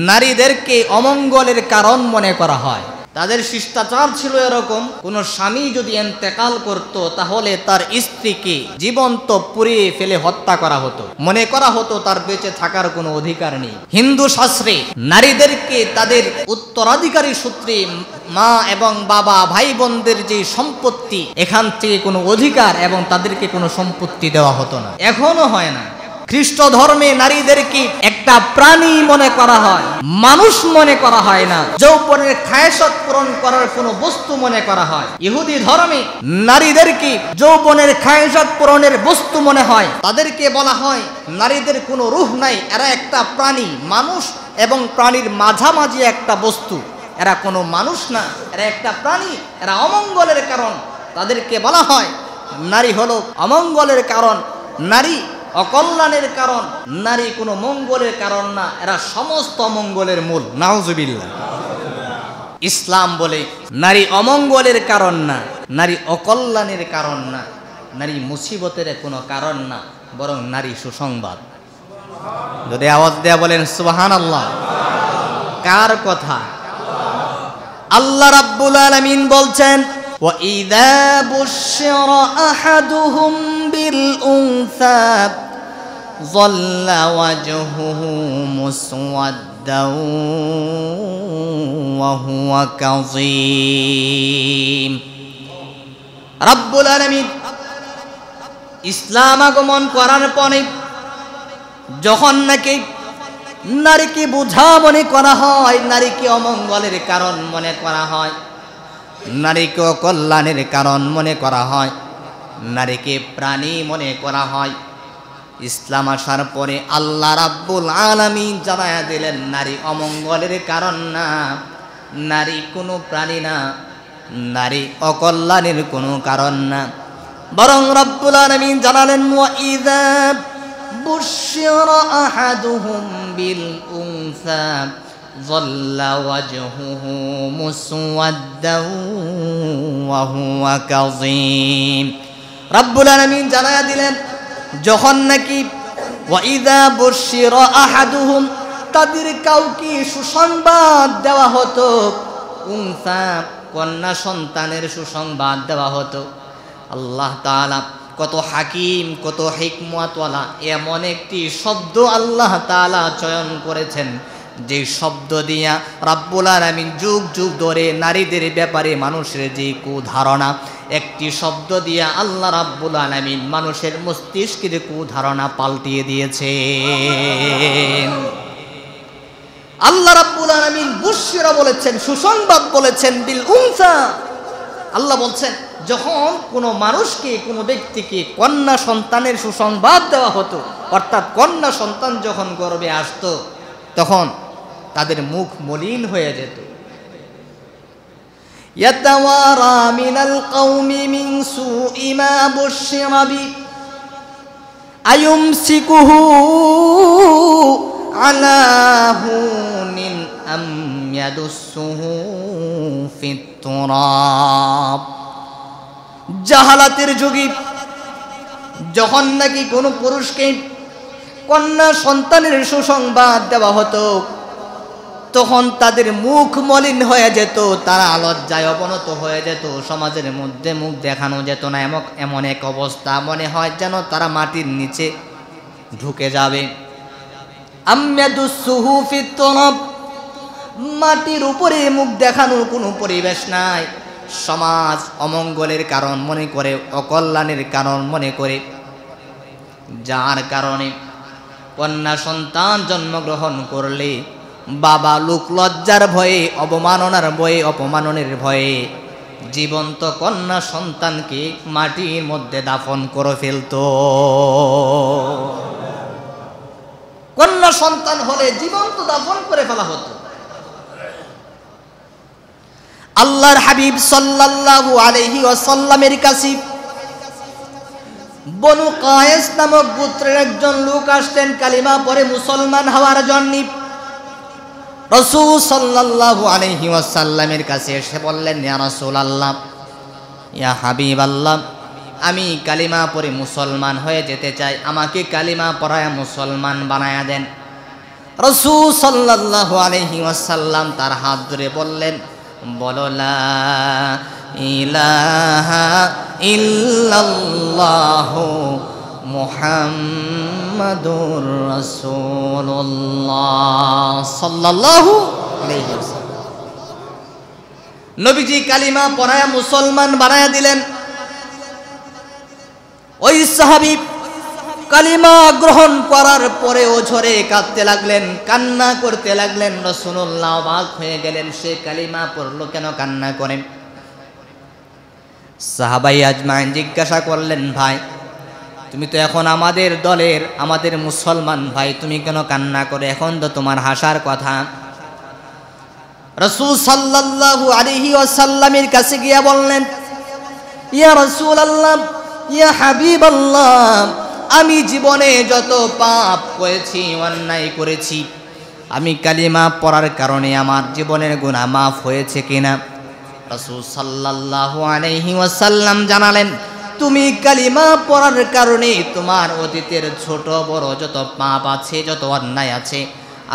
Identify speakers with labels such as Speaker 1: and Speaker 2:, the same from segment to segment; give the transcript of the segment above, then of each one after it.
Speaker 1: নারীদেরকে অমঙ্গলের কারণ মনে করা হয়। তাদের শিষ্টাচার ছিল এরকম, কোন স্বামী যদি ইন্তেকাল করত তাহলে তার স্ত্রীকে জীবন্ত পুড়িয়ে ফেলে হত্যা করা হতো, মনে করা হতো তার বেঁচে থাকার কোনো অধিকার নেই। হিন্দু শাস্ত্রে নারীদেরকে তাদের উত্তরাধিকারী সূত্রে মা এবং বাবা ভাই বোনদের যে সম্পত্তি, এখান থেকে কোনো অধিকার এবং তাদেরকে কোনো সম্পত্তি দেওয়া হতো না, এখনো হয় না। খ্রিস্ট ধর্মে নারীদেরকে একটা প্রাণী মনে করা হয়, মানুষ মনে করা হয় না, যৌবনের খায়েশত পূরণ করার কোনো বস্তু মনে করা হয়। ইহুদি ধর্মে নারীদেরকে যৌবনের খায়েশত পূরণের বস্তু মনে হয়, তাদেরকে বলা হয় নারীদের কোনো রূহ নাই, এরা একটা প্রাণী, মানুষ এবং প্রাণীর মাঝামাঝি একটা বস্তু, এরা কোনো মানুষ না, এরা একটা প্রাণী, এরা অমঙ্গলের কারণ। তাদেরকে বলা হয় নারী হলো অমঙ্গলের কারণ, নারী অকল্যাণের কারণ, নারী কোনো মঙ্গলের কারণ না, এরা সমস্ত অমঙ্গলের মূল। নাউজুবিল্লাহ। ইসলাম বলে নারী অমঙ্গলের কারণ না, নারী অকল্যাণের কারণ না, নারী মুসিবতের কোনো কারণ না, বরং নারী সুসংবাদ। যদি আওয়াজ দেয়া বলেন সুবহানাল্লাহ। কার কথা? আল্লাহ রাব্বুল আলামিন বলছেন, وَإِذَا بُشِّرَ أَحَدُهُم بِالْأُنثَىٰ ظَلَّ وَجْهُهُ مُسْوَدًّا وَهُوَ كَظِيمٌ। রাব্বুল আলামিন ইসলাম আগমন করার পরে যখন নাকি নারীকে বোঝা মনে করা হয়, নারীকে অমঙ্গলের কারণ মনে করা হয়, নারীকে অকল্যাণের কারণ মনে করা হয়, নারীকে প্রাণী মনে করা হয়, ইসলাম আসার পরে আল্লাহ রাব্বুল আলামিন জানায়া দিলেন নারী অমঙ্গলের কারণ না, নারী কোনো প্রাণী না, নারী অকল্যাণের কোনো কারণ না, বরং রাব্বুল আলামিন জানালেন ওয়াইযা বুশিরা আহাদুহুম বিল উনসা যাল্লা ওয়াজহুহু মুসওয়াদ্দান ওয়া হুয়া কাযীম। রাব্বুল আলামিন জানায়া দিলেন যখন নাকি ওয়াইযা বুশিরা আহাদুহুম, তাদের কাউকে সুসংবাদ দেওয়া হতো, উনসা কন্যা সন্তানের সুসংবাদ দেওয়া হতো। আল্লাহ তাআলা কত হাকিম, কত হিকমতওয়ালা, এমন একটি শব্দ আল্লাহ তাআলা চয়ন করেছেন যে শব্দ দিয়া রাব্বুল আলামিন যুগ যুগ ধরে নারীদের ব্যাপারে মানুষের যে কুধারণা, একটি শব্দ দিয়া আল্লাহ রাব্বুল আলামিন মানুষের মস্তিষ্কের কুধারণা পাল্টিয়ে দিয়েছেন। আল্লাহ রাব্বুল আলামিন বুশরা বলেছেন, সুসংবাদ বলেছেন, বিল উনসা। আল্লাহ বলছেন যখন কোনো মানুষকে, কোনো ব্যক্তিকে কন্যা সন্তানের সুসংবাদ দেওয়া হতো, অর্থাৎ কন্যা সন্তান যখন গর্ভে আসতো তখন তাদের মুখ মলিন হয়ে যেত। ইয়াতাওয়ারা মিনাল কওমি মিন সুই মা বুশিরা বি আয়ুমসিকুহু আলা হুনিন আম ইয়াদুসসুহু ফিত তুরাব। জাহালাতের যুগে যখন নাকি কোনো পুরুষকে কন্যা সন্তানের সুসংবাদ দেওয়া হতো তখন তাদের মুখ মলিন হয়ে যেত, তারা লজ্জায় অবনত হয়ে যেত, সমাজের মধ্যে মুখ দেখানো যেত না। এমন এক অবস্থা, মনে হয় যেন তারা মাটির নিচে ঢুকে যাবে। আম্মাদুসসুহু ফিত তুরাব, মাটির উপরে মুখ দেখানোর কোনো পরিবেশ নাই। সমাজ অমঙ্গলের কারণ মনে করে, অকল্যাণের কারণ মনে করে, যার কারণে কন্যা সন্তান জন্মগ্রহণ করলে বাবা লোক লজ্জার ভয়ে, অবমাননার ভয়ে, অপমাননের ভয়ে জীবন্ত কন্যা সন্তানকে মাটির মধ্যে দাফন করে ফেলত। কন্যা সন্তান হলে জীবন্ত দাফন করে ফেলা হতো। আল্লাহর হাবিব সাল্লাল্লাহু আলাইহি ওয়াসাল্লামের কাছে বনু কায়েস নামক গোত্রের একজন লোক আসলেন কালিমা পরে মুসলমান হওয়ার জন্য। রাসূল সাল্লাল্লাহু আলাইহি ওয়াসাল্লামের কাছে এসে বললেন, ইয়া রাসূলুল্লাহ, ইয়া হাবিবাল্লাহ, আমি কালিমা পরে মুসলমান হয়ে যেতে চাই, আমাকে কালিমা পড়ায় মুসলমান বানায়া দেন। রাসূল সাল্লাল্লাহু আলাইহি ওয়াসাল্লাম তার হাত ধরে বললেন, বলো লা ইলাহা ইল্লাল্লাহু মুহাম্মাদুর রাসূলুল্লাহ সাল্লাল্লাহু আলাইহি ওয়াসাল্লাম। নবীজি কালিমা পড়ায়া মুসলমান বানায়া দিলেন। ওই সাহাবী কালিমা গ্রহণ করার পরেও ঝরে কাঁদতে লাগলেন, কান্না করতে লাগলেন। রাসূলুল্লাহ অবাক হয়ে গেলেন, সে কালিমা পড়লো কেন, কান্না করেন? সাহাবাই আজমাইন জিজ্ঞাসা করলেন, ভাই তুমি তো এখন আমাদের দলের, আমাদের মুসলমান ভাই, তুমি কেন কান্না করে? এখন তো তোমার হাসার কথা। রাসূল সাল্লাল্লাহু আলাইহি ওয়াসাল্লামের কাছে গিয়ে বললেন, ইয়া রাসূলুল্লাহ, ইয়া হাবিবাল্লাহ, আমি জীবনে যত পাপ করেছি, অন্যায় করেছি, আমি কালিমা পড়ার কারণে আমার জীবনের গুনাহ মাফ হয়েছে কিনা? রাসূল সাল্লাল্লাহু আলাইহি ওয়াসাল্লাম জানালেন, তুমি কালিমা পড়ার কারণে তোমার অতীতের ছোট বড় যত পাপ আছে, যত অন্যায় আছে,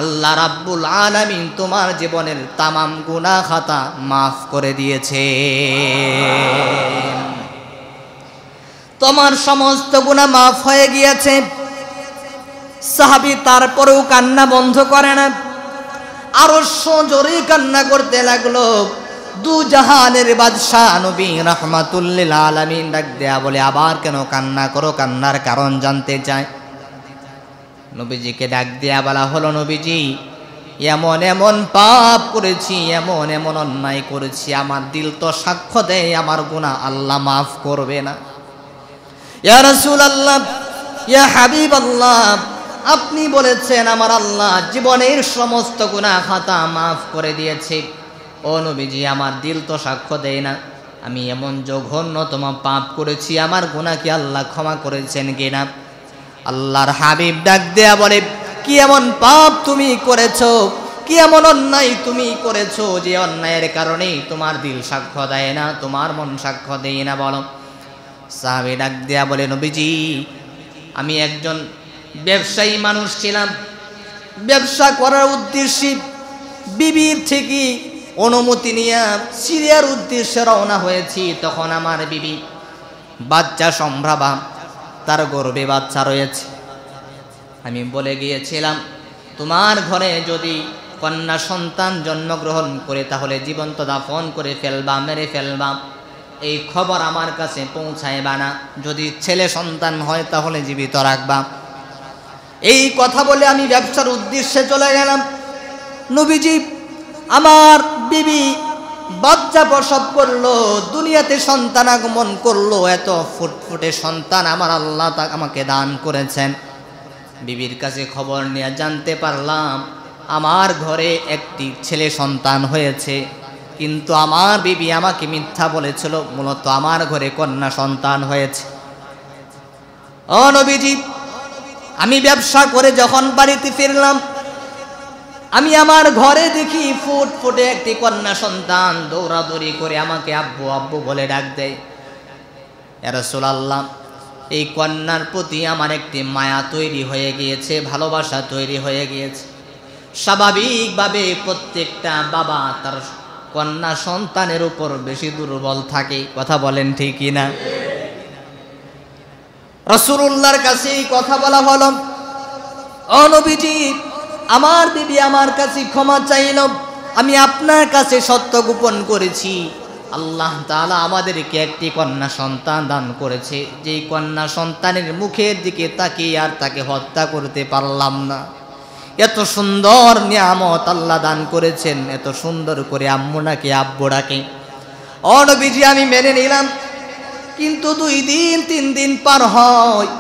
Speaker 1: আল্লাহ রাব্বুল আলামিন তোমার জীবনের তামাম গুনাহ খাতা মাফ করে দিয়েছে। তোমার সমস্ত গুনাহ মাফ হয়ে গিয়েছে। সাহাবী তারপরেও কান্না বন্ধ করে না, আরো জোরে কান্না করতে লাগলো। দু জাহানের বাদশাহ নবী রাহমাতুল লিল আলামিন ডাক দেয়া বলে, আবার কেন কান্না করো? কান্নার কারণ জানতে চায়। নবীজিকে ডাক দেয়া বলা হলো, নবীজি এমন এমন পাপ করেছি, এমন এমন অন্যায় করেছি, আমার দিল তো সাক্ষ্য দেয় আমার গুনাহ আল্লাহ মাফ করবে না। ইয়া রাসূলুল্লাহ, ইয়া হাবিবাল্লাহ, আপনি বলেছেন আমার আল্লাহ জীবনের সমস্ত গুনাহ খাতা মাফ করে দিয়েছে। ও নবীজি, আমার দিল তো সাক্ষ্য দেয় না, আমি এমন জঘন্যতম পাপ করেছি, আমার গুনাহ কি আল্লাহ ক্ষমা করেছেন কিনা? আল্লাহর হাবিব ডাক দেয়া বলে, কি এমন পাপ তুমি করেছো, কি এমন অন্যায় তুমি করেছো যে অন্যায়ের কারণে তোমার দিল সাক্ষ্য দেয় না, তোমার মন সাক্ষ্য দেয় না, বলো। সাহাবী ডাক দেয়া বলে, নবীজি আমি একজন ব্যবসায়ী মানুষ ছিলাম, ব্যবসা করার উদ্দেশ্যে বিবির থেকে অনুমতি নিয়ে সিরিয়ার উদ্দেশ্যে রওনা হয়েছি। তখন আমার বিবি বাচ্চা সম্ভ্রাবা, তার গর্ভে বাচ্চা রয়েছে। আমি বলে গিয়েছিলাম, তোমার ঘরে যদি কন্যা সন্তান জন্মগ্রহণ করে তাহলে জীবন্ত দাফন করে ফেলবা, মেরে ফেলবা, এই খবর আমার কাছে পৌঁছাইবা না। যদি ছেলে সন্তান হয় তাহলে জীবিত রাখবা। এই কথা বলে আমি ব্যবসার উদ্দেশ্যে চলে গেলাম। নবীজি আমার বিবি বাচ্চা প্রসব করলো, দুনিয়াতে সন্তান আগমন করলো, এত ফুটফুটে সন্তান আমার আল্লাহ আমাকে দান করেছেন। বিবির কাছে খবর নিয়ে জানতে পারলাম আমার ঘরে একটি ছেলে সন্তান হয়েছে, কিন্তু আমার বিবি আমাকে মিথ্যা বলেছিল, মূলত আমার ঘরে কন্যা সন্তান হয়েছে। ও নবীজি, আমি ব্যবসা করে যখন বাড়িতে ফিরলাম, আমি আমার ঘরে দেখি ফুটফুটে একটি কন্যা সন্তান দৌড়াদৌড়ি করে আমাকে আব্বু আব্বু বলে ডাক দেয়। ইয়া রাসূলুল্লাহ, এই কন্যার প্রতি আমার একটি মায়া তৈরি হয়ে গিয়েছে, ভালোবাসা তৈরি হয়ে গিয়েছে। স্বাভাবিকভাবে প্রত্যেকটা বাবা তার কন্যা সন্তানের উপর বেশি দুর্বল থাকে, কথা বলেন ঠিক কিনা? রাসূলুল্লাহর কাছে এই কথা বলা হলো, ও নবীজি আমার বিবি আমার কাছে ক্ষমা চাইল, আমি আপনার কাছে সত্য গোপন করেছি। আল্লাহ তাআলা আমাদেরকে একটি কন্যা সন্তান দান করেছে, যেই কন্যা সন্তানের মুখের দিকে তাকিয়ে আর তাকে হত্যা করতে পারলাম না। এত সুন্দর নিয়ামত আল্লাহ দান করেছেন, এত সুন্দর করে আম্মু নাকি আব্বু ডাকে। ও নবীজি আমি মেনে নিলাম, কিন্তু 2 দিন 3 দিন পার হয়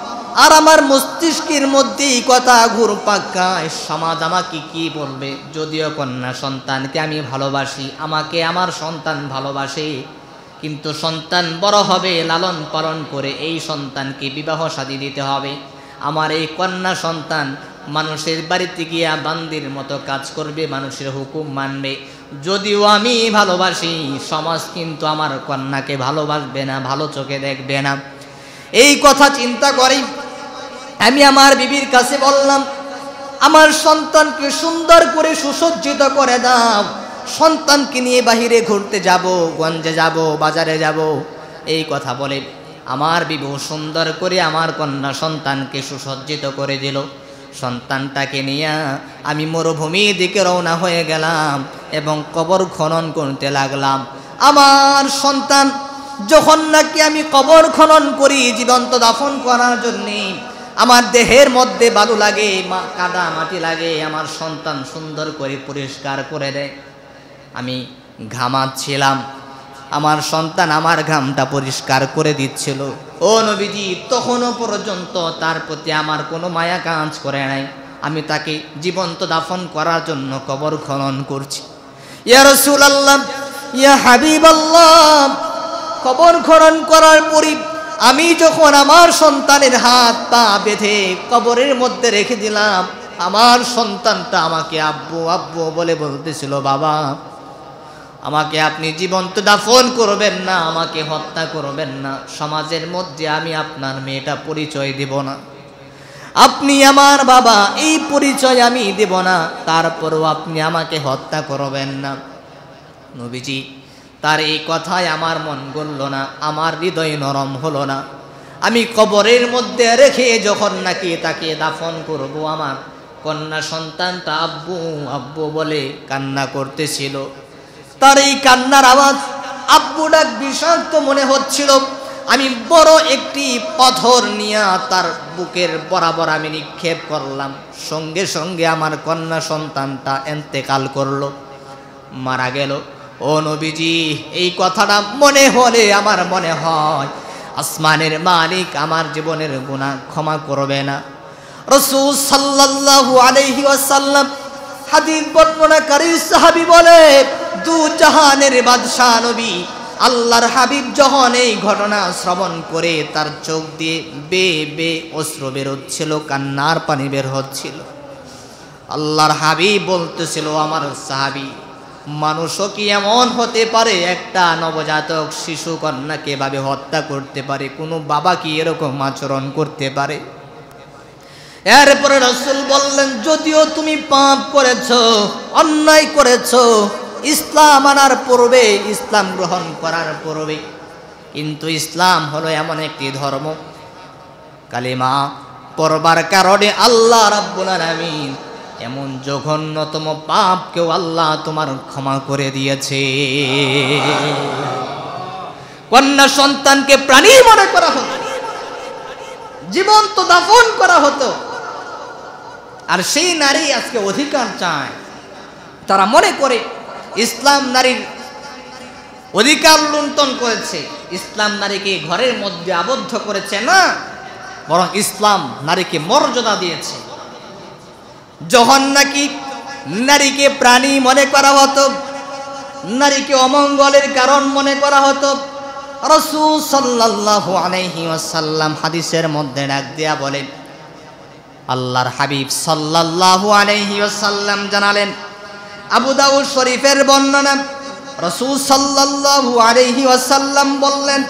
Speaker 1: আর আমার মস্তিষ্কের মধ্যে এই কথা ঘুরপাক খায়, সমাজ আমাকে কি বলবে? যদিও কন্যা সন্তানকে আমি ভালোবাসি, আমাকে আমার সন্তান ভালোবাসে, কিন্তু সন্তান বড় হবে, লালন পালন করে এই সন্তানকে বিবাহ শাদী দিতে হবে। আমার এই কন্যা সন্তান মানুষের বাড়িতে গিয়া বান্দির মতো কাজ করবে, মানুষের হুকুম মানবে। যদিও আমি ভালোবাসি, সমাজ কিন্তু আমার কন্যাকে ভালোবাসবে না, ভালো চোখে দেখবে না। এই কথা চিন্তা করি আমি আমার বিবির কাছে বললাম, আমার সন্তানকে সুন্দর করে সুসজ্জিত করে দাও, সন্তানকে নিয়ে বাহিরে ঘুরতে যাব, গঞ্জে যাব, বাজারে যাব। এই কথা বলে আমার বিবু সুন্দর করে আমার কন্যা সন্তানকে সুসজ্জিত করে দিল। সন্তানটাকে নিয়ে আমি মরুভূমির দিকে রওনা হয়ে গেলাম এবং কবর খনন করতে লাগলাম। আমার সন্তান যখন নাকি আমি কবর খনন করি জীবন্ত দাফন করার জন্যে, আমার দেহের মধ্যে বালু লাগে, কাদা মাটি লাগে, আমার সন্তান সুন্দর করে পরিষ্কার করে দেয়। আমি ঘামাচ্ছিলাম, আমার সন্তান আমার ঘামটা পরিষ্কার করে দিচ্ছিল। ও নবীজি, তখনও পর্যন্ত তার প্রতি আমার কোনো মায়া কাজ করে নাই। আমি তাকে জীবন্ত দাফন করার জন্য কবর খনন করছি। ইয়া রাসূলুল্লাহ, ইয়া হাবিবাল্লাহ, কবর খনন করার পরই আমি যখন আমার সন্তানের হাত পা বেঁধে কবরের মধ্যে রেখে দিলাম, আমার সন্তানটা আমাকে আব্বু আব্বু বলে বলতেছিল, বাবা আমাকে আপনি জীবন্ত দাফন করবেন না, আমাকে হত্যা করবেন না, সমাজের মধ্যে আমি আপনার মেয়েটা পরিচয় দেব না, আপনি আমার বাবা এই পরিচয় আমি দেব না, তারপরও আপনি আমাকে হত্যা করবেন না। নবীজি তার এই কথায় আমার মন গলল না, আমার হৃদয় নরম হলো না। আমি কবরের মধ্যে রেখে যখন নাকি তাকে দাফন করব, আমার কন্যা সন্তানটা আব্বু আব্বু বলে কান্না করতেছিল। তার এই কান্নার আওয়াজ আব্বু ডাক বিষাক্ত মনে হচ্ছিল। আমি বড় একটি পাথর নিয়ে তার বুকের বরাবর আমি নিক্ষেপ করলাম। সঙ্গে সঙ্গে আমার কন্যা সন্তানটা ইন্তেকাল করলো, মারা গেল। ও নবীজি, এই কথাটা মনে হলে আমার মনে হয় আসমানের মালিক আমার জীবনের গুনাহ ক্ষমা করবে না। রাসূল সাল্লাল্লাহু আলাইহি ওয়াসাল্লাম হাদিস বর্ণনাকারী সাহাবী বলে, দু জাহানের বাদশা নবী আল্লাহর হাবিব যখন এই ঘটনা শ্রবণ করে তার চোখ দিয়ে বে অশ্রু বের হচ্ছিল, কান্নার পানি বের হচ্ছিল। আল্লাহর হাবিব বলতেছিল, আমার সাহাবী, মানুষও কি এমন হতে পারে একটা নবজাতক শিশু কন্যাকে এভাবে হত্যা করতে পারে? কোনো বাবা কি এরকম আচরণ করতে পারে? এরপরে রাসূল বললেন, যদিও তুমি পাপ করেছো, অন্যায় করেছো, ইসলাম আনার পূর্বে, ইসলাম গ্রহণ করার পূর্বে, কিন্তু ইসলাম হলো এমন একটি ধর্ম, কালিমা পড়বার কারণে আল্লাহ রাব্বুল আলামিন এমন জঘন্যতম পাপকেও আল্লাহ তোমার ক্ষমা করে দিয়েছে। কন্যা সন্তানকে প্রাণী মনে করা হতো, জীবন্ত দাফন করা হতো, আর সেই নারী আজকে অধিকার চায়। তারা মনে করে ইসলাম নারীর অধিকার লুণ্ঠন করেছে, ইসলাম নারীকে ঘরের মধ্যে আবদ্ধ করেছে না, বরং ইসলাম নারীকে মর্যাদা দিয়েছে। যখন নাকি নারীকে প্রাণী মনে করা হতো, নারীকে অমঙ্গলের কারণ মনে করা হতো, রাসূল সাল্লাল্লাহু আলাইহি ওয়াসাল্লাম হাদিসের মধ্যে ডাক দিয়া বলেন, আল্লাহর হাবিব সাল্লাল্লাহু আলাইহি ওয়াসাল্লাম জানালেন, আবু দাউদ শরীফের বর্ণনা, রাসূল সাল্লাল্লাহু আলাইহি ওয়াসাল্লাম বললেন,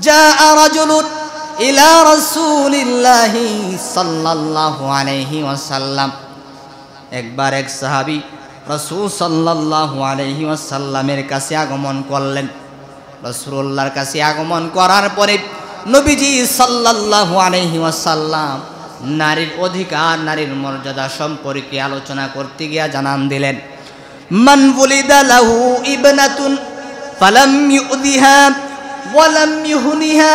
Speaker 1: জাআ রাজুলুন ইলা রাসূলিল্লাহি সাল্লাল্লাহু আলাইহি ওয়াসাল্লাম। একবার এক সাহাবী রাসূল সাল্লাল্লাহু আলাইহি ওয়াসাল্লামের কাছে আগমন করলেন। রাসূলুল্লাহর কাছে আগমন করার পরে নবীজি সাল্লাল্লাহু আলাইহি ওয়াসাল্লাম নারীর অধিকার, নারীর মর্যাদা সম্পর্কে আলোচনা করতে গিয়ে জানান দিলেন, মান ওয়ালিদা লাহু ইবনাতুন ফালাম ইউযিহা ওয়া লাম ইউহনিহা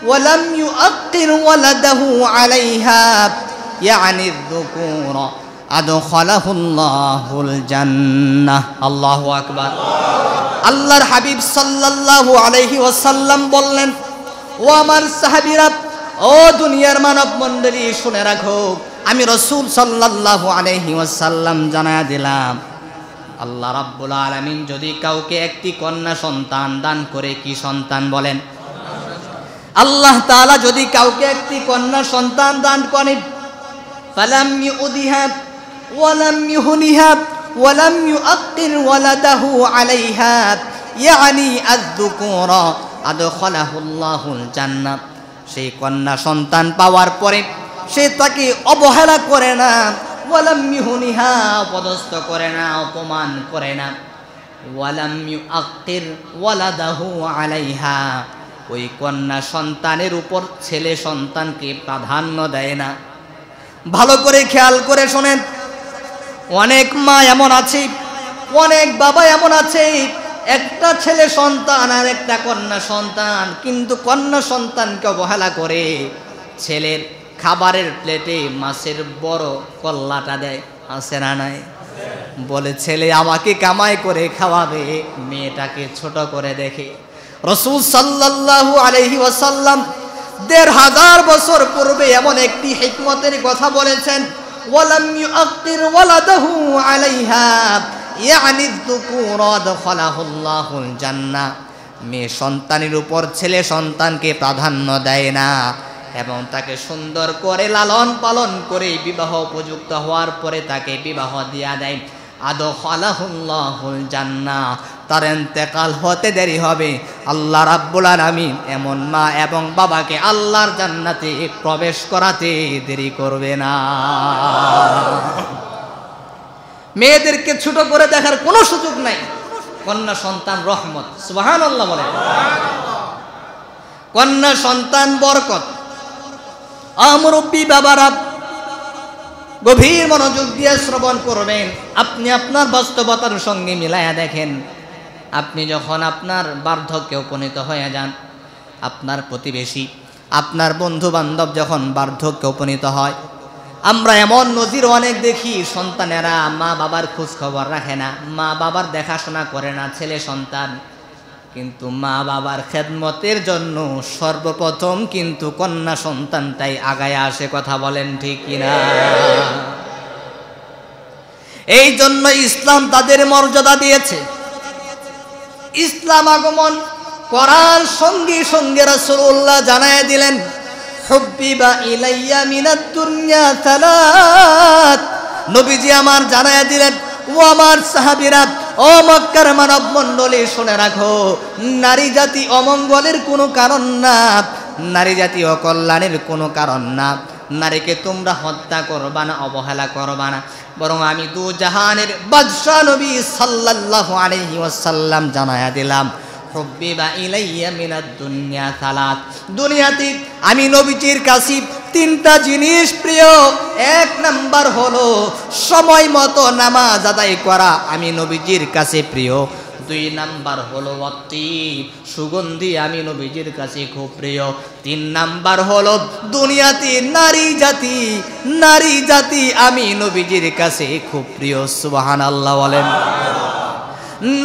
Speaker 1: ওয়া লাম ইউআক্কির ওয়ালাদাহু আলাইহা ইয়ানি আয-যুকুরা আদখালাহুল্লাহুল জান্নাহ। আল্লাহু আকবার। আল্লাহর হাবিব সাল্লাল্লাহু আলাইহি ওয়াসাল্লাম বললেন, ও আমার সাহাবীরা, ও দুনিয়ার মানব মণ্ডলী, শুনে রাখো, আমি রাসূল সাল্লাল্লাহু আলাইহি ওয়াসাল্লাম জানায়া দিলাম, আল্লাহ রাব্বুল আলামিন যদি কাউকে একটি কন্যা সন্তান দান করে, কি সন্তান বলেন? আল্লাহ তাআলা যদি কাউকে একটি কন্যা সন্তান দান করেন, ফালাম ইউদিহা ওয়া লাম ইউহনিহা ওয়া লাম ইউআক্কির ওয়ালাদাহু আলাইহা ইয়ানি আয-যুকুরা আদখালাহুল্লাহুল জান্নাহ। সেই কন্যা সন্তান পাওয়ার পরে সে তাকে অবহেলা করে না, ওয়ালাম ইউহনিহা, অপদস্থ করে না, অপমান করে না। ওয়ালাম ইউআক্কির ওয়ালাদাহু আলাইহা, ওই কন্যা সন্তানের উপর ছেলে সন্তানকে প্রাধান্য দেয় না। ভালো করে খেয়াল করে শোনেন, অনেক মা এমন আছে, অনেক বাবা এমন আছে, একটা ছেলে সন্তান আর একটা কন্যা সন্তান, কিন্তু কন্যা সন্তানকে অবহেলা করে ছেলের খাবারের প্লেটে মাছের বড় কল্লাটা দেয়। আছে না নাই? বলে ছেলে আমাকে কামাই করে খাওয়াবে, মেয়েটাকে ছোট করে দেখে। রাসূল সাল্লাল্লাহু আলাইহি ওয়াসাল্লাম ১৫০০ বছর পূর্বে এমন একটি হিকমতের কথা বলেছেন, ওয়ালাম ইউআক্কির ওয়ালাদাহু আলাইহা ইয়ানি যুকুরা দাখালাহুল্লাহুল জান্নাহ, মেয়ে সন্তানের উপর ছেলে সন্তানকে প্রাধান্য দেয় না এবং তাকে সুন্দর করে লালন পালন করে বিবাহ উপযুক্ত হওয়ার পরে তাকে বিবাহ দিয়া দেয়। আদখালাহুল্লাহুল জান্নাহ, তার ইন্তেকাল হতে দেরি হবে, আল্লাহ রাব্বুল আলামিন এমন মা এবং বাবাকে আল্লাহর জান্নাতে প্রবেশ করাতে দেরি করবে না। মেয়েদেরকে ছোট করে দেখার কোনো সুযোগ নাই। কন্যা সন্তান রহমত, সুবহানাল্লাহ বলে। কন্যা সন্তান বরকত। মুরব্বী বাবারা গভীর মনোযোগ দিয়ে শ্রবণ করবেন। আপনি আপনার বাস্তবতার সঙ্গে মিলায়া দেখেন, আপনি যখন আপনার বার্ধক্যে উপনীত হয়ে যান, আপনার প্রতিবেশী, আপনার বন্ধু বান্ধব যখন বার্ধক্যে উপনীত হয়, আমরা এমন নজির অনেক দেখি, সন্তানেরা মা বাবার খোঁজ খবর রাখে না, মা বাবার দেখাশোনা করে না ছেলে সন্তান, কিন্তু মা বাবার খেদমতের জন্য সর্বপ্রথম কিন্তু কন্যা সন্তানটাই আগায় আসে। কথা বলেন ঠিক কিনা? এই জন্য ইসলাম তাদের মর্যাদা দিয়েছে। ইসলাম আগমন করার সঙ্গে সঙ্গে রাসূলুল্লাহ জানায় দিলেন, হুব্বিবা ইলাইয়া মিনাদ দুনিয়া সালাত। নবীজি আমার জানায় দিলেন, ও আমার সাহাবীরা, ও মক্কার মানব মণ্ডলী, শুনে রাখো, নারী জাতি অমঙ্গলের কোনো কারণ না, নারী জাতি অকল্যাণের কোনো কারণ না। নারীকে তোমরা হত্যা করবা না, অবহেলা করবা না, বরং আমি দু জাহানের বাদশা নবী সাল্লাল্লাহু আলাইহি ওয়াসাল্লাম জানায়া দিলাম, হুব্বিবা ইলাইয়া মিনাদ দুনিয়া সালাত। দুনিয়াতে আমি নবীজির কাছে তিনটা জিনিস প্রিয়। এক নাম্বার হলো সময় মতো নামাজ আদায় করা, আমি নবীজির কাছে প্রিয়। দুই নাম্বার হলো অতি সুগন্ধি, আমি নবীজির কাছে খুব প্রিয়। তিন নাম্বার হলো দুনিয়াতে নারী জাতি আমি নবীজির কাছে খুব প্রিয়। সুবহানাল্লাহ বলেন।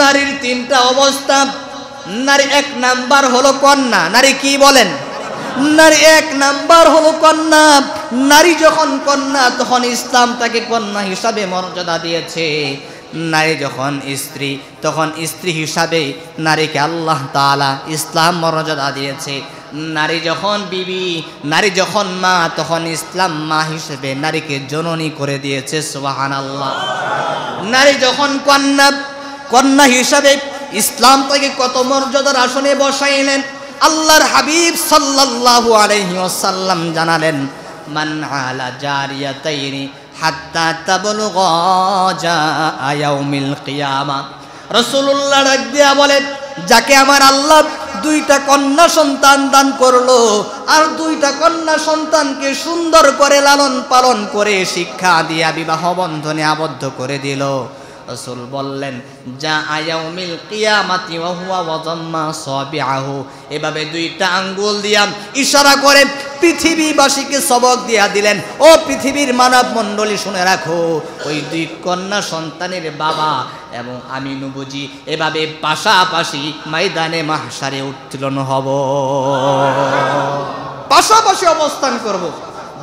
Speaker 1: নারীর তিনটা অবস্থা। নারী এক নাম্বার হলো কন্যা। নারী কি বলেন? নারী এক নাম্বার হলো কন্যা। নারী যখন কন্যা, তখন ইসলাম তাকে কন্যা হিসাবে মর্যাদা দিয়েছে। নারী যখন স্ত্রী, তখন স্ত্রী হিসাবে নারীকে আল্লাহ তাআলা ইসলাম মর্যাদা দিয়েছে। নারী যখন বিবি, নারী যখন মা, তখন ইসলাম মা হিসেবে নারীকে জননী করে দিয়েছে। সুবহানাল্লাহ। নারী যখন কন্যা হিসাবে ইসলাম তাকে কত মর্যাদার আসনে বসাইলেন। আল্লাহর হাবিব সাল্লাল্লাহু আলাইহি ওয়াসাল্লাম জানালেন, মান আলা জারিয়াতাইনি হাত্তা তাবলুগা জাআ ইয়াউমিল কিয়ামা। রাসূলুল্লাহ ডাক দিয়া বলেন, যাকে আমার আল্লাহ দুইটা কন্যা সন্তান দান করলো, আর দুইটা কন্যা সন্তানকে সুন্দর করে লালন পালন করে শিক্ষা দিয়া বিবাহ বন্ধনে আবদ্ধ করে দিল, রাসূল বললেন, যা আয়াউমিল কিয়ামাতি ওয়া হুয়া ওয়াজাম্মা সাবিআহু। এভাবে দুইটা আঙ্গুল দিয়া ইশারা করে পৃথিবীবাসীকে সবক দিয়া দিলেন, ও পৃথিবীর মানব মণ্ডলী শুনে রাখো, ওই দুই কন্যা সন্তানের বাবা এবং আমি নবীজি এভাবে পাশাপাশি ময়দানে মাহশারে উত্তোলন হব, পাশাপাশি অবস্থান করব।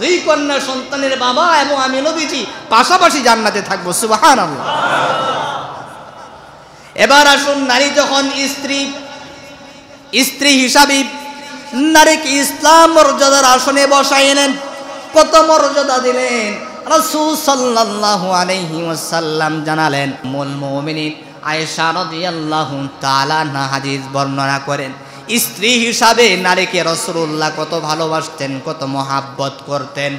Speaker 1: দুই কন্যা সন্তানের বাবা এবং আমি নবীজি পাশাপাশি জান্নাতে থাকবো। সুবহানাল্লাহ। এবার আসুন, নারী যখন স্ত্রী হিসাবে নারীকে ইসলাম মর্যাদার আসনে বসাইলেন, কত মর্যাদা দিলেন। রাসূল সাল্লাল্লাহু আলাইহি ওয়াসাল্লাম জানালেন, উম্মুল মুমিনিন আয়েশা রাদিয়াল্লাহু তাআলা আনহা হাদিস বর্ণনা করেন, স্ত্রী হিসাবে নারীকে রাসূলুল্লাহ কত ভালোবাসতেন, কত মহাব্বত করতেন।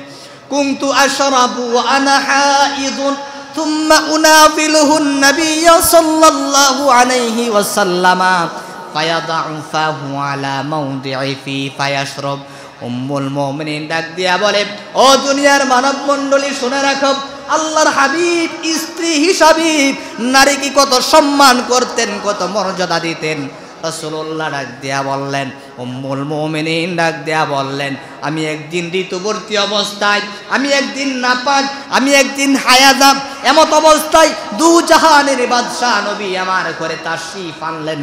Speaker 1: কুনতু আশরাবু ওয়া আনা হাইদুন থুম্মা উনাফিলুহু নবিয়্য সাল্লাল্লাহু আলাইহি ওয়াসাল্লাম ফায়াদাউ ফাহু আলা মাওদি'i ফি ফায়াশরাব। উম্মুল মুমিনিন ডাক দিয়া বলে, ও দুনিয়ার মানব মণ্ডলী শুনে রাখো, আল্লাহর হাবিব স্ত্রী হিসাবে নারীকে কত সম্মান করতেন, কত মর্যাদা দিতেন। রাসূলুল্লাহ ডাক দিয়া বললেন, উম্মুল মুমিনিন ডাক দিয়া বললেন, আমি একদিন ঋতুবর্তী অবস্থায়, আমি একদিন নাপাক, আমি একদিন হায়াজা, এমত অবস্থায় দু জাহানের বাদশাহ নবী আমার ঘরে তাশরীফ আনলেন,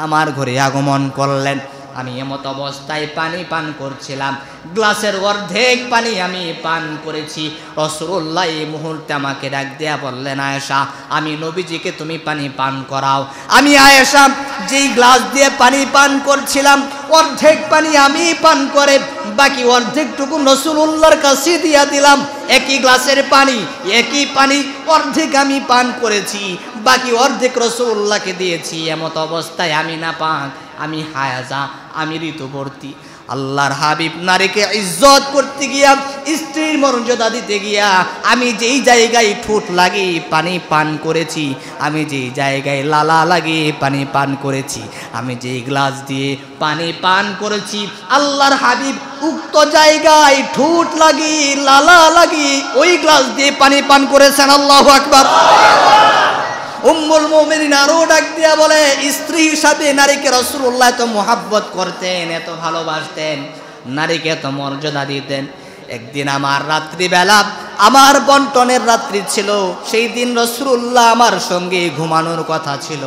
Speaker 1: আমার ঘরে আগমন করলেন। আমি এমত অবস্থায় পানি পান করছিলাম, গ্লাসের অর্ধেক পানি আমি পান করেছি। রাসূলুল্লাহ এই মুহূর্তে আমাকে ডাক দেয়া বললেন, আয়েশা, আমি নবীজিকে তুমি পানি পান করাও। আমি আয়েশা যেই গ্লাস দিয়ে পানি পান করছিলাম, অর্ধেক পানি আমি পান করে বাকি অর্ধেকটুকু রাসূলুল্লাহর কাছে দিয়া দিলাম। একই গ্লাসের পানি, একই পানি, অর্ধেক আমি পান করেছি, বাকি অর্ধেক রাসূলুল্লাহকে দিয়েছি। এমত অবস্থায় আমি নাপাক, আমি হায়াজা, আমি ঋতুবর্তী। আল্লাহর হাবিব নারীকে ইজ্জত করতে গিয়া, স্ত্রীর মর্যাদা দিতে গিয়া আমি যেই জায়গায় ঠোঁট লাগিয়ে পানি পান করেছি, আমি যেই জায়গায় লালা লাগিয়ে পানি পান করেছি, আমি যেই গ্লাস দিয়ে পানি পান করেছি, আল্লাহর হাবিব উক্ত জায়গায় ঠোঁট লাগিয়ে লালা লাগিয়ে ওই গ্লাস দিয়ে পানি পান করেছেন। আল্লাহু আকবার। উম্মুল মুমিনিন আরো ডাক দিয়া বলে, স্ত্রী হিসাবে নারীকে রাসূলুল্লাহ এত মোহাব্বত করতেন, এত ভালোবাসতেন, নারীকে এত মর্যাদা দিতেন। একদিন আমার রাত্রিবেলা, আমার বন্টনের রাত্রি ছিল, সেই দিন রাসূলুল্লাহ আমার সঙ্গে ঘুমানোর কথা ছিল।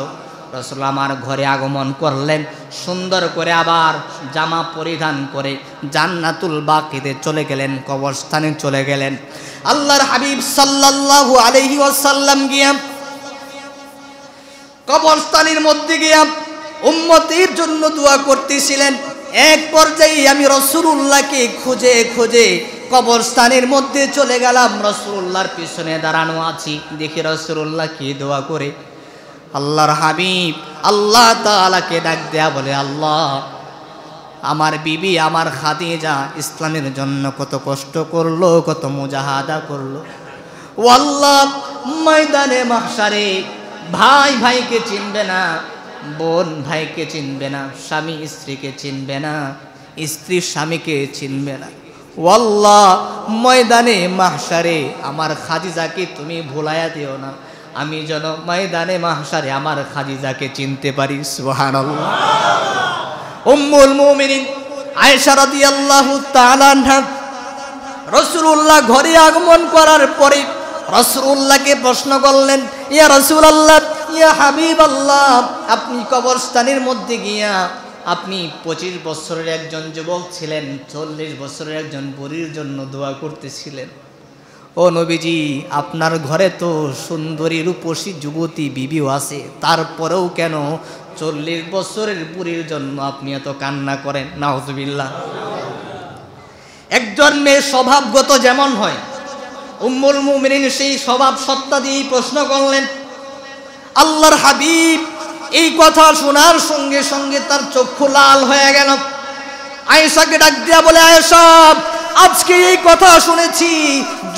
Speaker 1: রাসূল আমার ঘরে আগমন করলেন, সুন্দর করে আবার জামা পরিধান করে জান্নাতুল বাকিতে চলে গেলেন, কবরস্থানে চলে গেলেন। আল্লাহর হাবিব সাল্লাল্লাহু আলাইহি ওয়াসাল্লাম গিয়া কবরস্থানের মধ্যে গিয়া উম্মতের জন্য দোয়া করতেছিলেন। এক পর্যায়ে আমি রাসূলুল্লাহকে খুঁজে খুঁজে কবরস্থানের মধ্যে চলে গেলাম, রাসূলুল্লাহর পিছনে দাঁড়ানো আছি, দেখি রাসূলুল্লাহ কি দোয়া করে। আল্লাহর হাবিব আল্লাহ তাআলাকে ডাক দেয়া বলে, আল্লাহ, আমার বিবি, আমার খাদিজা ইসলামের জন্য কত কষ্ট করলো, কত মুজাহাদা করলো। ও আল্লাহ, ময়দানে মাহশারে ভাই ভাইকে চিনবে না, বোন ভাইকে চিনবে না, স্বামী স্ত্রীকে চিনবে না, স্ত্রী স্বামীকে চিনবে না। ও আল্লাহ, ময়দানে মাহশারে আমার খাদিজাকে তুমি ভুলাইয়া দিও না, আমি যেন ময়দানে মাহশারে আমার খাদিজাকে চিনতে পারি। সুবহানাল্লাহ। উম্মুল মুমিনিন আয়েশা রাদিয়াল্লাহু তাআলা আনহা রাসূলুল্লাহ ঘরে আগমন করার পরে রাসূলুল্লাহকে প্রশ্ন করলেন, ইয়া রাসূলুল্লাহ, ইয়া হাবিবাল্লাহ, আপনি কবরস্থানের মধ্যে গিয়া আপনি 25 বছরের একজন যুবক ছিলেন, 40 বছরের একজন বুড়ির জন্য দোয়া করতেছিলেন। ও নবীজি, আপনার ঘরে তো সুন্দরী রূপসী যুবতী বিবিও আছে, তারপরেও কেন 40 বছরের বুড়ির জন্য আপনি এত কান্না করেন? নাউযুবিল্লাহ। একজন মেয়ের স্বভাবগত যেমন হয়, উম্মুল মুমিনিন সেই স্বভাব সত্তা দিয়ে প্রশ্ন করলেন। আল্লাহর হাবিব এই কথা শোনার সঙ্গে সঙ্গে তার চক্ষু লাল হয়ে গেল। আয়েশাকে ডাক দিয়া বলে, আয়েশা, আজকে এই কথা শুনেছি,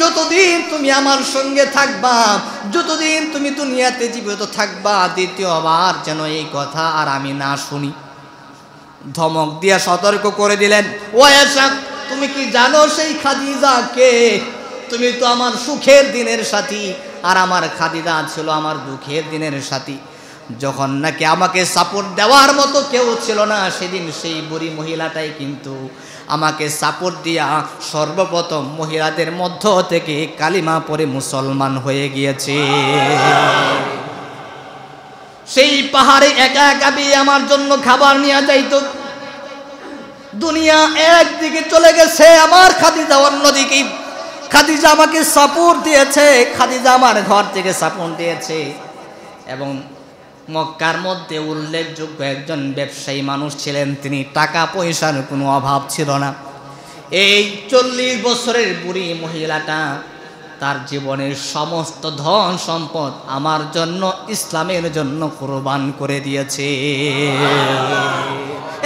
Speaker 1: যতদিন তুমি আমার সঙ্গে থাকবা, যতদিন তুমি দুনিয়াতে জীবিত থাকবা, দ্বিতীয়বার যেন এই কথা আর আমি না শুনি। ধমক দিয়া সতর্ক করে দিলেন, ও আয়েশা, তুমি কি জানো সেই খাদিজা কে? তুমি তো আমার সুখের দিনের সাথী, আর আমার খাদিজা ছিল আমার দুঃখের দিনের সাথী। যখন নাকি আমাকে সাপোর্ট দেওয়ার মতো কেউ ছিল না, সেদিন সেই বুড়ি মহিলাটাই কিন্তু আমাকে সাপোর্ট দিয়া সর্বপ্রথম মহিলাদের মধ্য থেকে কালিমা পড়ে মুসলমান হয়ে গিয়েছে। সেই পাহাড়ে একা একা বিয়ে আমার জন্য খাবার নিয়ে যাইতো। দুনিয়া একদিকে চলে গেছে, আমার খাদিজা অন্যদিকে। খাদিজা আমাকে সাপোর্ট দিয়েছে, খাদিজা আমার ঘর থেকে সাপোর্ট দিয়েছে। এবং মক্কার মধ্যে উল্লেখযোগ্য একজন ব্যবসায়ী মানুষ ছিলেন, তিনি টাকা পয়সার কোনো অভাব ছিল না। এই 40 বছরের বুড়ি মহিলাটা তার জীবনের সমস্ত ধন সম্পদ আমার জন্য, ইসলামের জন্য কুরবান করে দিয়েছে।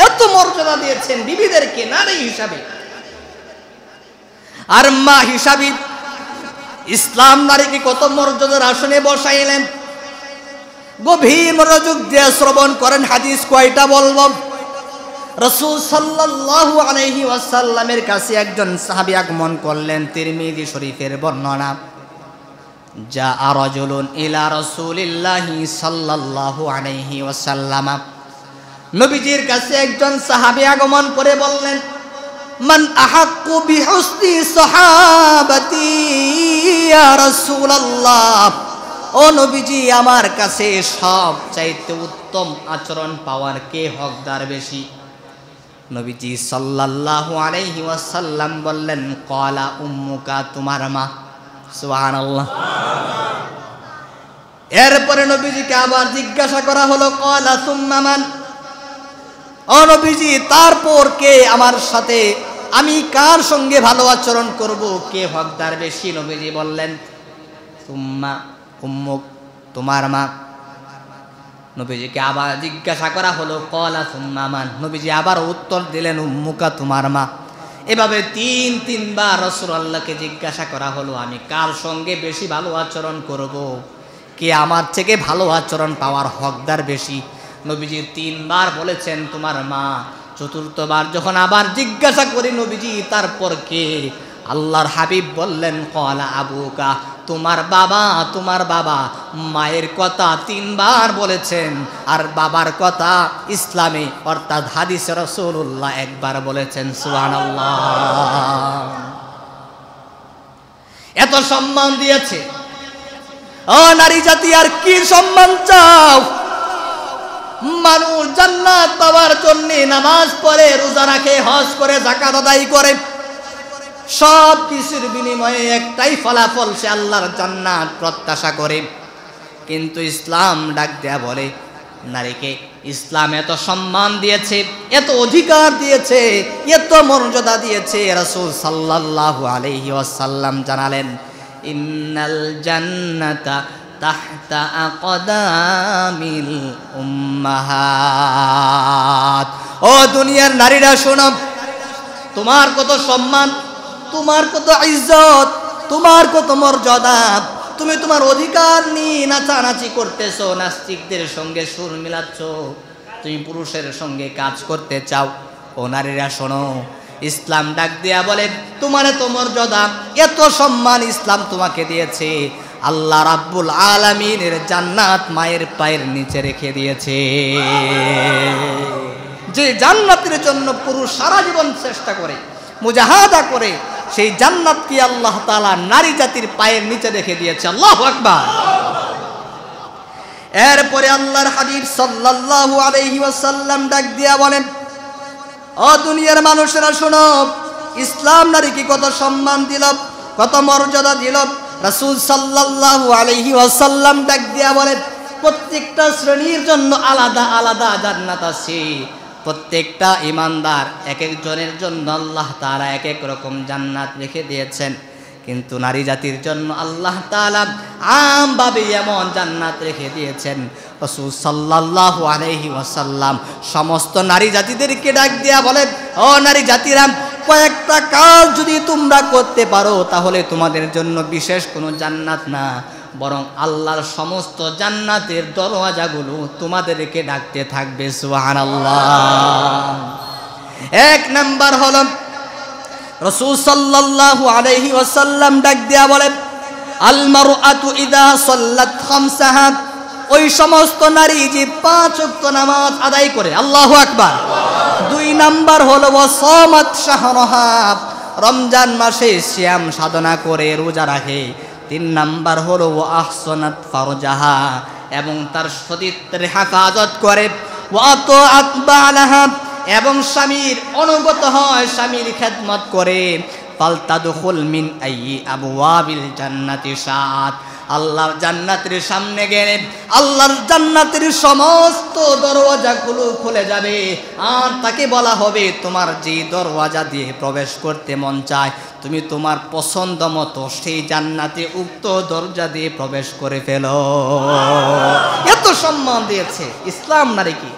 Speaker 1: এত মর্যাদা দিয়েছেন বিবিদেরকে নারী হিসাবে। আর মা হিসাবে ইসলাম নারীকে কত মর্যাদার আসনে বসাইলেন। গভীর মনোযোগ দিয়ে শ্রবণ করেন, হাদিস কয়টা বলবো। রাসূল সাল্লাল্লাহু আলাইহি ওয়াসাল্লামের কাছে একজন সাহাবী আগমন করলেন, তিরমিজি শরীফের বর্ণনা। জাআ রাজুলুন ইলা রাসূলিল্লাহি সাল্লাল্লাহু আলাইহি ওয়াসাল্লাম, নবীজির কাছে একজন সাহাবী আগমন করে বললেন, মান আহাক্কু বিহুসনি সাহাবাতি ইয়া রাসূলুল্লাহ, ও নবীজি আমার কাছে সবচাইতে উত্তম আচরণ পাওয়ার কে হকদার বেশি? নবীজি সাল্লাল্লাহু আলাইহি ওয়াসাল্লাম বললেন, ক্বালা উম্মুকা, তোমার মা। সুবহানাল্লাহ। এরপরে নবীজিকে আবার জিজ্ঞাসা করা হলো, ক্বালা সুম্মা মান, ও নবীজি তারপর কে আমার সাথে, আমি কার সঙ্গে ভালো আচরণ করব, কে হকদার বেশি? নবীজি বললেন, সুম্মা উম্মুক, তোমার মা। নবীজিকে আবার জিজ্ঞাসা করা হলো, ক্বালা সুম্মা মান, নবীজি আবার উত্তর দিলেন, উম্মুকা, তোমার মা। এভাবে তিনবার রাসূলুল্লাহকে জিজ্ঞাসা করা হলো, আমি কার সঙ্গে বেশি ভালো আচরণ করব, কে আমার থেকে ভালো আচরণ পাওয়ার হকদার বেশি? নবীজি তিনবার বলেছেন, তোমার মা। চতুর্থবার যখন আবার জিজ্ঞাসা করি, নবীজি তারপর কে? আল্লাহর হাবিব বললেন, ক্বালা আবুকা, তোমার বাবা, তোমার বাবা। মায়ের কথা তিনবার বলেছেন, আর বাবার কথা ইসলামে অর্থাৎ হাদিসে রাসূলুল্লাহ একবার বলেছেন। সুবহানাল্লাহ। এত সম্মান দিয়েছে, ও নারী জাতি আর কি সম্মান চাও? মানুষ জান্নাত পাওয়ার জন্য নামাজ পড়ে, রোজা রাখে, হজ করে, যাকাত আদায় করে, সব কিছুর বিনিময়ে একটাই ফলাফল, সে আল্লাহর জান্নাত প্রত্যাশা করে। কিন্তু ইসলাম ডাক দেয়া বলে, নারীকে ইসলাম এত সম্মান দিয়েছে, এত অধিকার দিয়েছে, এত মর্যাদা দিয়েছে। রাসূল সাল্লাল্লাহু আলাইহি ওয়াসাল্লাম জানালেন, ইন্নাল জান্নাতা তাহতা আকদামিল উম্মাহাত। ও দুনিয়ার নারীরা শোনো, তোমার কত সম্মান, তোমার কত ইজ্জত, তোমার কত মর্যাদা। তুমি তোমার অধিকার নিয়ে নাচানাচি করতেছো, নাস্তিকদের সঙ্গে সুর মিলাচ্ছ, তুমি পুরুষের সঙ্গে কাজ করতে চাও। ও নারীরা শোনো, ইসলাম ডাক দেয়া বলে, তোমার এত মর্যাদা, এত সম্মান ইসলাম তোমাকে দিয়েছে, আল্লাহ রাব্বুল আলামিনের জান্নাত মায়ের পায়ের নিচে রেখে দিয়েছে। যে জান্নাতের জন্য পুরুষ সারা জীবন চেষ্টা করে, মুজাহাদা করে, সেই জান্নাত কি আল্লাহ তাআলা নারী জাতির পায়ের নিচে রেখে দিয়েছে। আল্লাহু আকবার। এরপরে আল্লাহর হাবিব সাল্লাল্লাহু আলাইহি ওয়াসাল্লাম ডাক দিয়া বলেন, ও দুনিয়ার মানুষেরা শোনো, ইসলাম নারীকে কত সম্মান দিল, কত মর্যাদা দিল। রাসূল সাল্লাল্লাহু আলাইহি ওয়াসাল্লাম ডাক দিয়া বলেন, প্রত্যেকটা শ্রেণীর জন্য আলাদা আলাদা জান্নাত আছে। প্রত্যেকটা ইমানদার এক একজনের জন্য আল্লাহ তাআলা এক এক রকম জান্নাত রেখে দিয়েছেন, কিন্তু নারী জাতির জন্য আল্লাহ তাআলা আমভাবে এমন জান্নাত রেখে দিয়েছেন। রাসূল সাল্লাল্লাহু আলাইহি ওয়াসাল্লাম সমস্ত নারী জাতিদেরকে ডাক দিয়া বলেন, ও নারী জাতিরা, কয়েকটা কাজ যদি তোমরা করতে পারো, তাহলে তোমাদের জন্য বিশেষ কোনো জান্নাত না, বরং আল্লাহর সমস্ত জান্নাতের দরওয়াজাগুলো তোমাদেরকে ডাকতে থাকবে। সুবহানাল্লাহ। এক নাম্বার হলো, রাসূল সাল্লাল্লাহু আলাইহি ওয়াসাল্লাম ডাক দিয়া বলেন, আল মারআতু ইযা সাল্লাত খামসাহা, ওই সমস্ত নারী যে 5 ওয়াক্ত নামাজ আদায় করে। আল্লাহু আকবার। 2 নাম্বার হলো ওয়াসামাত শাহরাহা, রমজান মাসে সিয়াম সাধনা করে, রোজা রাখে। 3 নাম্বার হলো ওয়া আহসানাত ফারজাহা, এবং তার সতীত্বের হেফাজত করে। ওয়া আতাআত বালাহা, এবং স্বামীর অনুগত হয়, স্বামীর খেদমত করে। ফালতাদখুল মিন আইয়ি আবওয়াবিল জান্নাতি শাআত, আল্লাহর জান্নাতের সামনে গেলে আল্লাহর জান্নাতের সমস্ত দরওয়াজাগুলো খুলে যাবে, আর তাকে বলা হবে, তোমার যে দরওয়াজা দিয়ে প্রবেশ করতে মন চায়, তুমি তোমার পছন্দ মতো সেই জান্নাতে উক্ত দরজা দিয়ে প্রবেশ করে ফেলো। এত সম্মান দিয়েছে ইসলাম নারীকে।